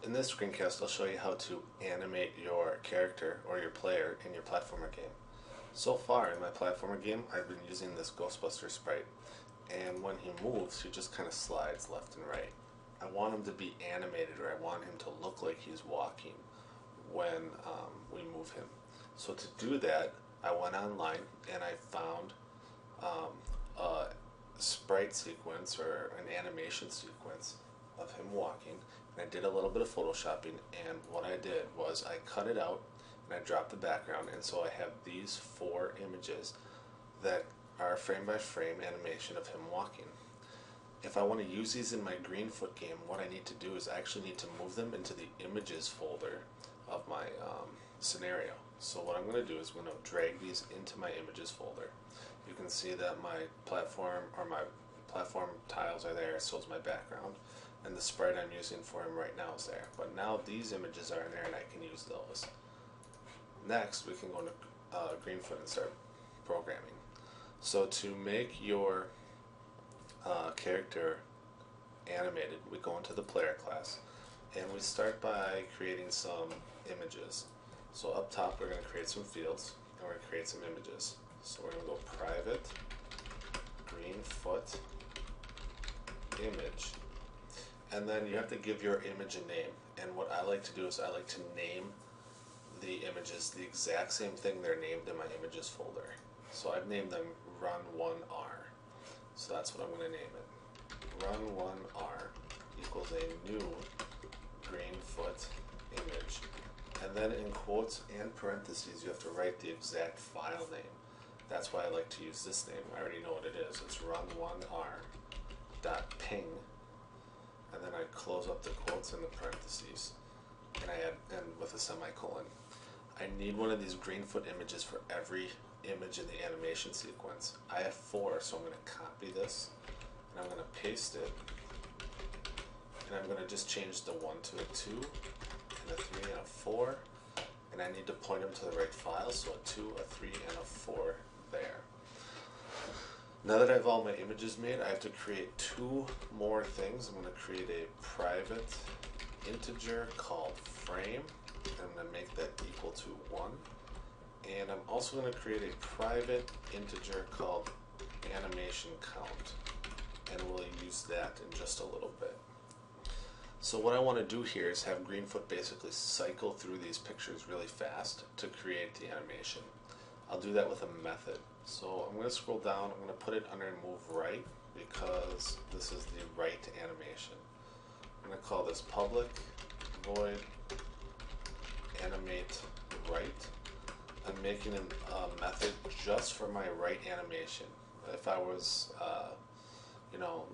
In this screencast, I'll show you how to animate your character or your player in your platformer game. So far in my platformer game, I've been using this Ghostbuster sprite, and when he moves, he just kind of slides left and right. I want him to be animated, or I want him to look like he's walking when we move him. So to do that, I went online and I found a sprite sequence or an animation sequence of him walking, and I did a little bit of photoshopping, and what I did was I cut it out and I dropped the background, and so I have these four images that are frame by frame animation of him walking. If I want to use these in my Greenfoot game, what I need to do is I actually need to move them into the images folder of my scenario. So what I'm going to do is I'm going to drag these into my images folder. You can see that my platform tiles are there, so is my background, and the sprite I'm using for him right now is there. But now these images are in there and I can use those. Next, we can go into Greenfoot and start programming. So to make your character animated, we go into the player class and we start by creating some images. So up top we're going to create some fields and we're going to create some images. So we're going to go private Greenfoot image, and then you have to give your image a name, and what I like to do is I like to name the images the exact same thing they're named in my images folder. So I've named them Run1R. So that's what I'm going to name it. Run1R equals a new Greenfoot image. And then in quotes and parentheses you have to write the exact file name. That's why I like to use this name. I already know what it is. It's run1r.ping. And then I close up the quotes and the parentheses. And I add and with a semicolon. I need one of these Greenfoot images for every image in the animation sequence. I have 4, so I'm going to copy this and I'm going to paste it, and I'm going to just change the 1 to a 2 and a 3 and a 4, and I need to point them to the right file, so a 2, a 3, and a 4 there. Now that I have all my images made, I have to create 2 more things. I'm going to create a private integer called frame. I'm going to make that equal to 1. And I'm also going to create a private integer called animation count. And we'll use that in just a little bit. So what I want to do here is have Greenfoot basically cycle through these pictures really fast to create the animation. I'll do that with a method. So I'm going to scroll down, I'm going to put it under move right because this is the right animation. I'm going to call this public void animate right. I'm making a method just for my right animation. If I was,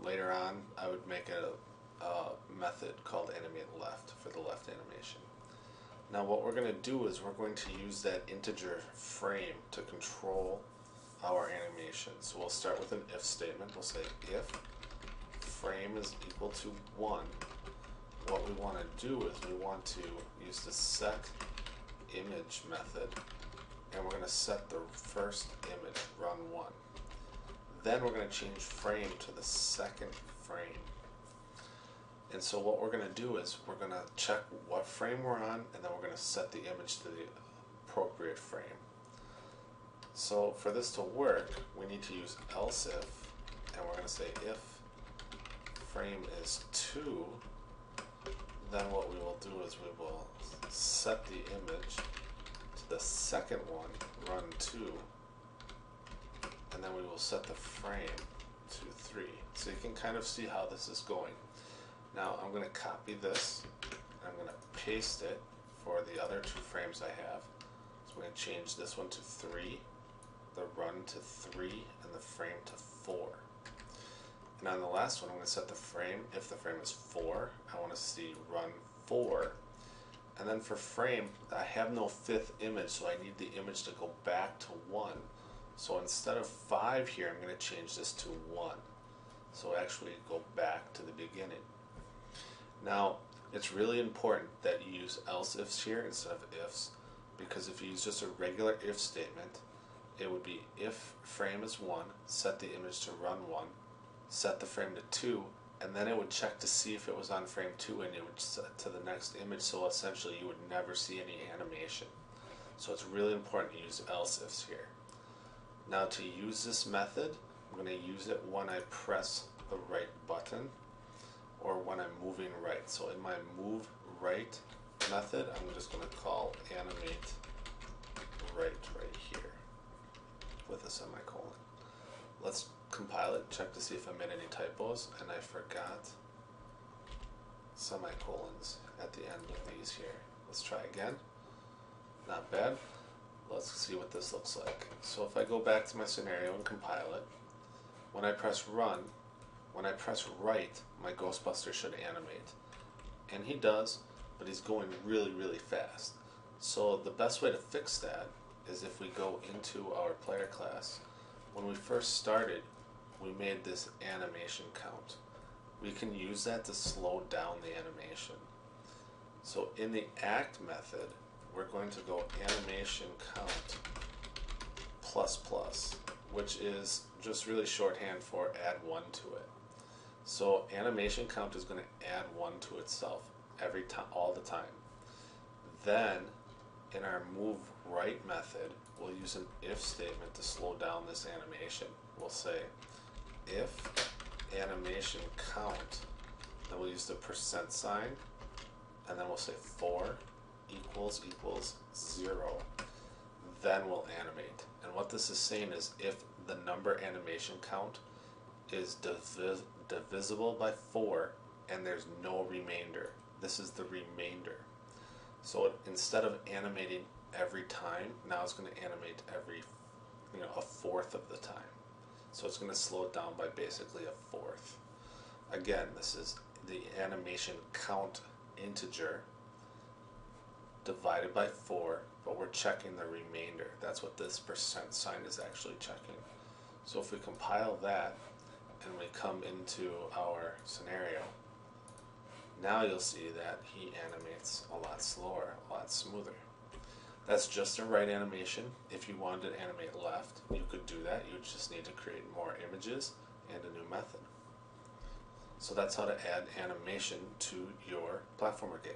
later on, I would make a method called animate left for the left animation. Now what we're going to do is we're going to use that integer frame to control our animation. So we'll start with an if statement. We'll say if frame is equal to 1. What we want to do is we want to use the set image method, and we're going to set the first image, run1. Then we're going to change frame to the second frame. And so what we're going to do is we're going to check what frame we're on, and then we're going to set the image to the appropriate frame. So for this to work, we need to use else if, and we're going to say if frame is 2, then what we will do is we will set the image to the second one, run 2, and then we will set the frame to 3. So you can kind of see how this is going. Now I'm going to copy this, and I'm going to paste it for the other 2 frames I have. So I'm going to change this one to 3, the run to 3, and the frame to 4. And on the last one I'm going to set the frame, if the frame is 4, I want to see run 4. And then for frame, I have no 5th image, so I need the image to go back to 1. So instead of 5 here, I'm going to change this to 1. So actually go back to the beginning. Now, it's really important that you use else ifs here instead of ifs, because if you use just a regular if statement, it would be if frame is 1, set the image to run 1, set the frame to 2, and then it would check to see if it was on frame 2 and it would set to the next image, so essentially you would never see any animation. So it's really important to use else ifs here. Now to use this method, I'm going to use it when I press the right button or when I'm moving right. So in my move right method, I'm just going to call animate right here with a semicolon. Let's compile it, check to see if I made any typos, and I forgot semicolons at the end of these here. Let's try again. Not bad. Let's see what this looks like. So if I go back to my scenario and compile it, when I press run, when I press right, my Ghostbuster should animate. And he does, but he's going really fast. So the best way to fix that is if we go into our player class. When we first started, we made this animation count. We can use that to slow down the animation. So in the act method, we're going to go animation count plus, which is just really shorthand for add 1 to it. So animation count is going to add 1 to itself every time, all the time. Then in our move right method, we'll use an if statement to slow down this animation. We'll say if animation count, then we'll use the percent sign, and then we'll say 4 equals 0, then we'll animate. And what this is saying is if the number animation count is divisible by 4 and there's no remainder, this is the remainder. So instead of animating every time, now it's going to animate every, a fourth of the time. So it's going to slow it down by basically a fourth. Again, this is the animation count integer divided by 4, but we're checking the remainder. That's what this percent sign is actually checking. So if we compile that and we come into our scenario, now you'll see that he animates a lot slower, a lot smoother. That's just a right animation. If you wanted to animate left, you could do that. You just need to create more images and a new method. So that's how to add animation to your platformer game.